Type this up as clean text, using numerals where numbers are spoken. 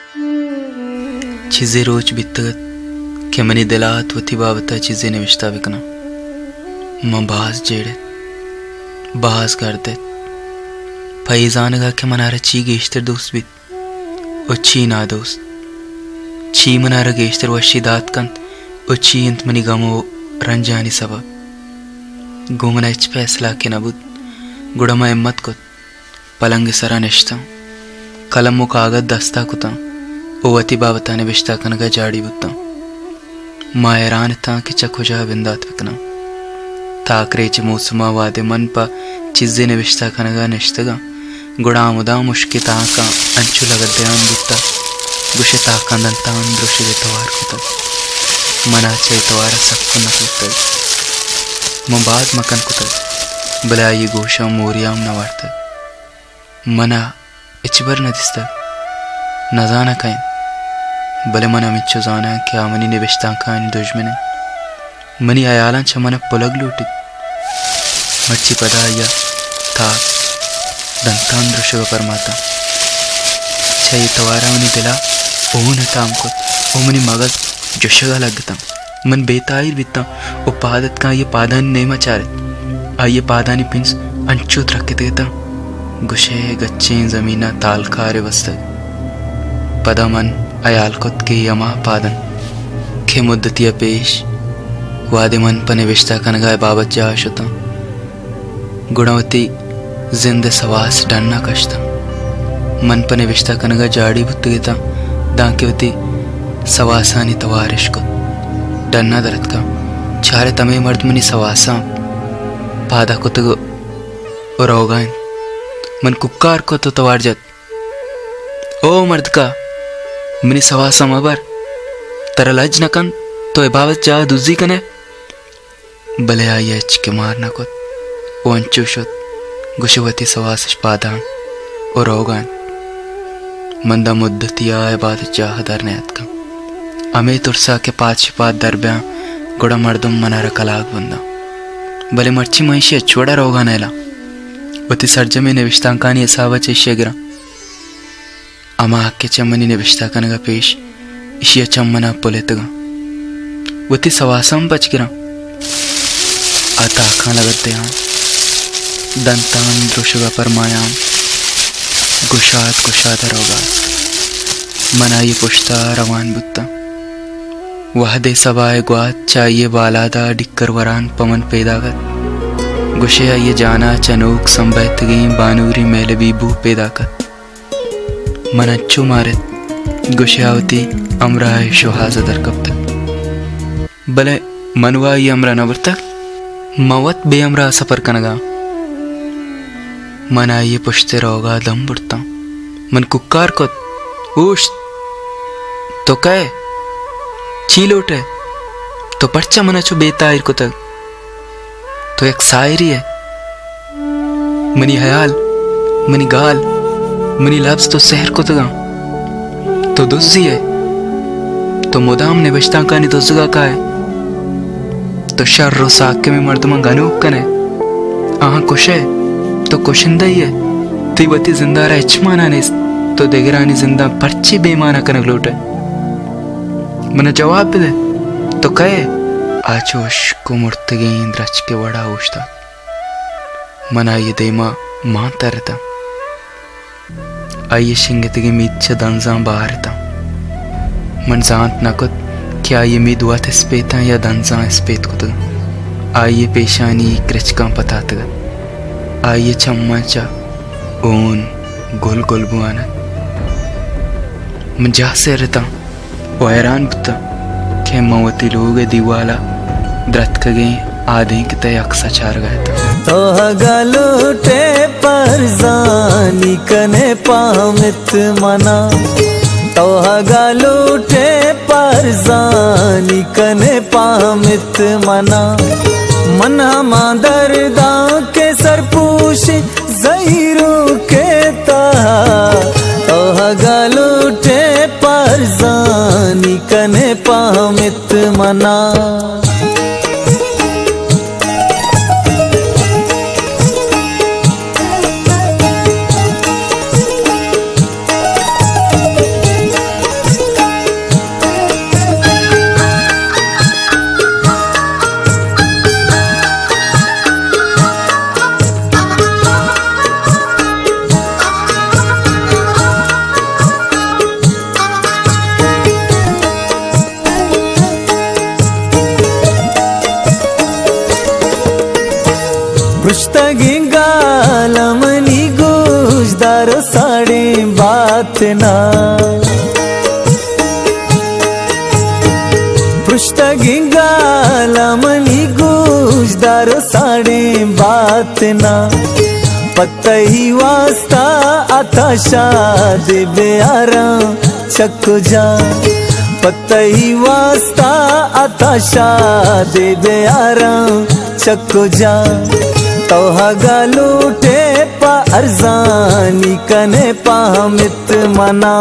चीज़ें रोज बितगत के मनी दिलात वती बाबता चीज़ें निविष्टा बिकना मां बाज जेड़े बाज करते फैजान गा के मनारा ची गेश्तर दोस्त बित ची ना दोस्त ची मनारा गेश्तर वशी दात कंत ची इंत मनी गमो रंजानी सबब गुमना इच फैसला के नबुद गुड़मा हिम्मत को पलंग सरा निश्ता कलम मु कागद दस्ता कुता ओवती बाबता ने बिश्ता कनगा जाड़ी बुत्ता मायरान था कि चखुजा बिंदात विकना ताकरेच मौसमा वादे मन पा चीज़े ने बिश्ता कनगा निश्तगा गुड़ा मुदा मुश्किल ताका अंचु लगत ध्यान बुत्ता गुशे ताकंदंतान दृश्य तवार कुता मना चे तवार सबको नकुता मुबाद मकन कुता बला ये गोशा मोरियाम न वार्ता मना इचबर न दिसता न जाना कहीं बले मना मिच्चो जाना क्या मनी ने बिश्ता कानी दुश्मने मनी आयालां च मना पुलग लूटी मर्ची पदा या था दंतान दृश्य परमाता छे तवारा मनी दिला ओन ताम को ओ मनी मगज जोशगा लगता मन बेताइर बिता ओ पादत का ये पादान ने मचारे आये पादानी पिंस अंचुत रख देता गुशे गच्चे जमीना तालकारे वस्तक पदमन अयाल खुद के यमा पादन खे मुद्दतिया पेश वादे मन पने विश्ता कनगाय बाबत जाश होता गुणवती जिंदे सवास डन्ना कश्ता मन पने विश्ता कनगा जाड़ी बुत्त गेता दांकेवती सवासानी तवारिश को डन्ना दरत का चारे तमे मर्द मनी सवासा पादा कुतगो और होगाइन मन कुक्कार को तो तवार जत ओ मर्द का मनी सवासा मबर तरलज नकन तो इबावत जा दुजी कने बले आई एच के मारना को ओ अंचुशत गुशवती सवास पादान और होगान मंदा मुद्दतिया इबादत जा हदरनेत का अमे तुरसा के पात दरब्या गुड़ा मर्दम मनारा कलाग बंदा बले मर्ची महिषी अचवड़ा रोगा नेला वती सर्जमे ने विश्तांकानी असावा चेष्यगिरा अमा आके चम्मनी ने विश्ताकनगा पेश इशिया चम्मना पुलेतगा वती सवासम बच गिरा आता आखा लगते हैं दंतान दृशगा परमायाम गुशात गुशात रोगा मनाई पुश्ता रवान बुत्ता वह दे सवाए ग्वात चाहिए बालादा डिक्कर वरान पमन पैदागत गुशया ये जाना चनोक संबैतगी बानूरी मेले बीबू पैदाकत मन अच्छू मारत गुशयावती अमरा शुहाज दर कब तक बले मनवा ये अमरा नवर तक मवत बे अमरा सफर कनगा मना ये पुश्ते रोगा दम बुड़ता मन कुक्कार को ऊश तो कहे चील उठे तो पर्चा मना चो बेताइर को तक तो एक शायरी है मनी हयाल मनी गाल मनी लफ्ज तो सहर को तगा तो दुज़ी है तो मुदाम ने बचता का नहीं दुज़गा का है तो शर्रो साके में मर्दमा गनूक कने आहा कुश है तो कुशिंदा ही है तो वती जिंदा रहा इचमाना ने तो देगरानी जिंदा पर्ची बेमाना कनक लूटे मने जवाब दे तो कहे आचोश को मुर्तगे इंद्रच के वड़ा उष्टा मना ये देमा मां तरता आये शिंगतगे मीच दंजा बाहरता मन जानत नकुत क्या ये मीद हुआ थे स्पेता या दंजा स्पेत कुत आये पेशानी कृचका पतातग आये चम्मचा ओन गोल गोल बुआना मन जा से रहता वो हैरान बुता के मवती लोग दीवाला द्रत कगे आधे किते अक्सा चार गए तो गलुटे पर जानी कने पामित मना तो गलुटे पर जानी कने पामित मना मना दर्दा के सरपूश जहीरू के ता तो गलुटे पर जानी कने पामित मना पृष्ठगी गालमनी गुजदार साडे बातना पृष्ठगी गालमनी गुजदार साडे बातना पत्तही वाजता आता शादे बेआरा चक्को जा पत्तही वाजता आता शादे बेआरा चक्को जा तोहा गालूटे पा अर्जानी कने पामित मना